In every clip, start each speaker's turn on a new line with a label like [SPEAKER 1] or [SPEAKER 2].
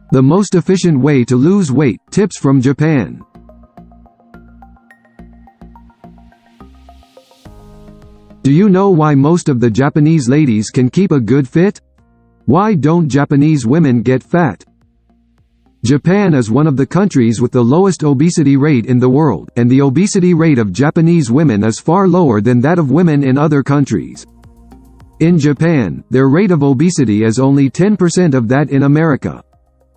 [SPEAKER 1] The most efficient way to lose weight. Tips from Japan. Do you know why most of the Japanese ladies can keep a good fit? Why don't Japanese women get fat? Japan is one of the countries with the lowest obesity rate in the world, and the obesity rate of Japanese women is far lower than that of women in other countries. In Japan, their rate of obesity is only 10% of that in America,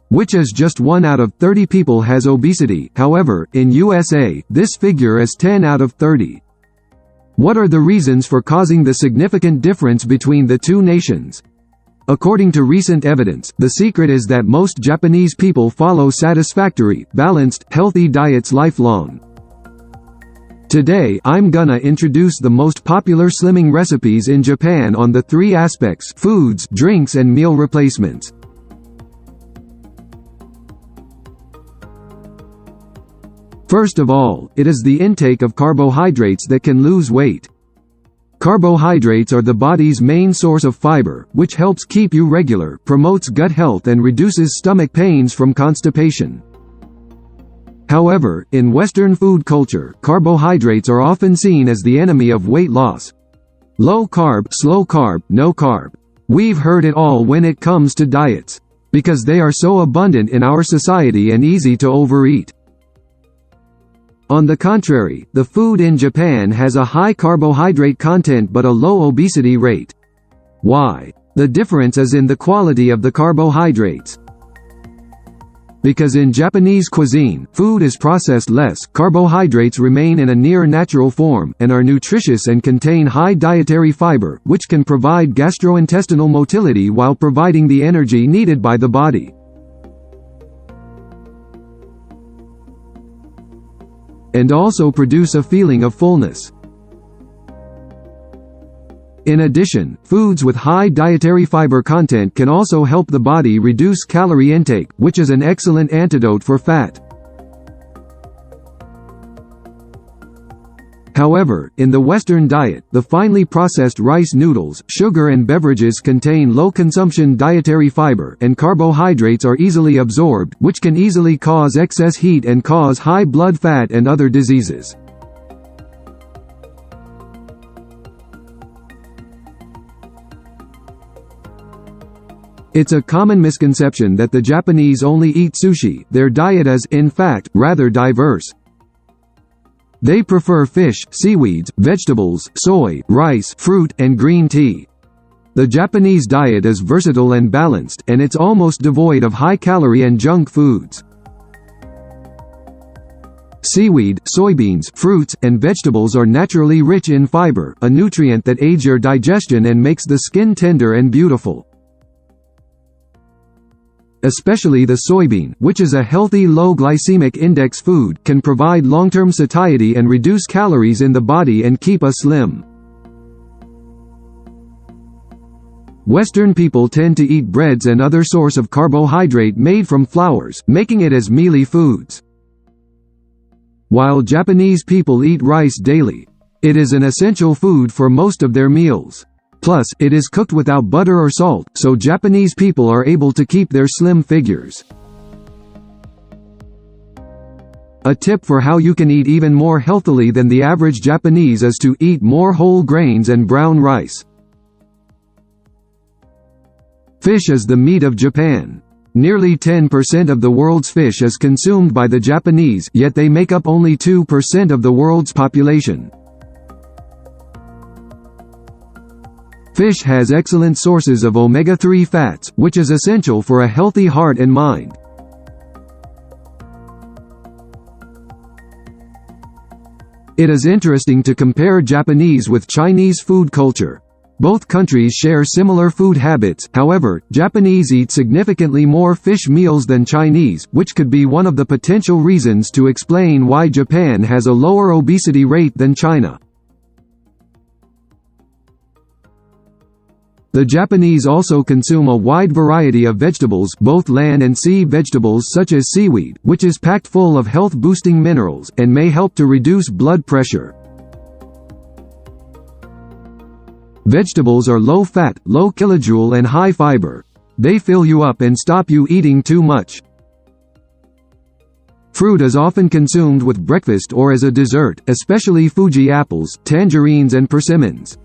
[SPEAKER 1] which is just 1 out of 30 people has obesity. However, in USA, this figure is 10 out of 30. What are the reasons for causing the significant difference between the two nations? According to recent evidence, the secret is that most Japanese people follow satisfactory, balanced, healthy diets lifelong. Today, I'm gonna introduce the most popular slimming recipes in Japan on the 3 aspects: foods, drinks and meal replacements. First of all, it is the intake of carbohydrates that can lose weight. Carbohydrates are the body's main source of fiber, which helps keep you regular, promotes gut health and reduces stomach pains from constipation. However, in Western food culture, carbohydrates are often seen as the enemy of weight loss. Low carb, slow carb, no carb. We've heard it all when it comes to diets, because they are so abundant in our society and easy to overeat. On the contrary, the food in Japan has a high carbohydrate content but a low obesity rate. Why? The difference is in the quality of the carbohydrates. Because in Japanese cuisine, food is processed less, carbohydrates remain in a near-natural form, and are nutritious and contain high dietary fiber, which can provide gastrointestinal motility while providing the energy needed by the body. And also produce a feeling of fullness. In addition, foods with high dietary fiber content can also help the body reduce calorie intake, which is an excellent antidote for fat. However, in the Western diet, the finely processed rice noodles, sugar and beverages contain low-consumption dietary fiber, and carbohydrates are easily absorbed, which can easily cause excess heat and cause high blood fat and other diseases. It's a common misconception that the Japanese only eat sushi. Their diet is, in fact, rather diverse. They prefer fish, seaweeds, vegetables, soy, rice, fruit, and green tea. The Japanese diet is versatile and balanced, and it's almost devoid of high-calorie and junk foods. Seaweed, soybeans, fruits, and vegetables are naturally rich in fiber, a nutrient that aids your digestion and makes the skin tender and beautiful. Especially the soybean, which is a healthy low glycemic index food, can provide long-term satiety and reduce calories in the body and keep us slim. Western people tend to eat breads and other source of carbohydrate made from flours, making it as mealy foods. While Japanese people eat rice daily, it is an essential food for most of their meals. Plus, it is cooked without butter or salt, so Japanese people are able to keep their slim figures. A tip for how you can eat even more healthily than the average Japanese is to eat more whole grains and brown rice. Fish is the meat of Japan. Nearly 10% of the world's fish is consumed by the Japanese, yet they make up only 2% of the world's population. Fish has excellent sources of omega-3 fats, which is essential for a healthy heart and mind. It is interesting to compare Japanese with Chinese food culture. Both countries share similar food habits, however, Japanese eat significantly more fish meals than Chinese, which could be one of the potential reasons to explain why Japan has a lower obesity rate than China. The Japanese also consume a wide variety of vegetables, both land and sea vegetables such as seaweed, which is packed full of health-boosting minerals, and may help to reduce blood pressure. Vegetables are low-fat, low-kilojoule and high-fiber. They fill you up and stop you eating too much. Fruit is often consumed with breakfast or as a dessert, especially Fuji apples, tangerines and persimmons.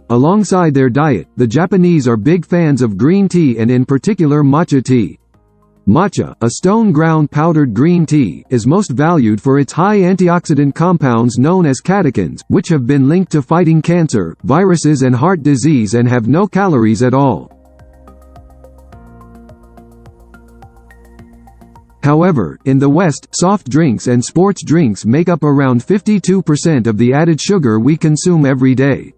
[SPEAKER 1] Alongside their diet, the Japanese are big fans of green tea and in particular matcha tea. Matcha, a stone-ground powdered green tea, is most valued for its high antioxidant compounds known as catechins, which have been linked to fighting cancer, viruses and heart disease and have no calories at all. However, in the West, soft drinks and sports drinks make up around 52% of the added sugar we consume every day.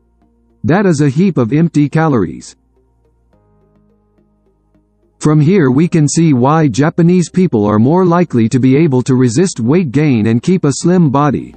[SPEAKER 1] That is a heap of empty calories. From here we can see why Japanese people are more likely to be able to resist weight gain and keep a slim body.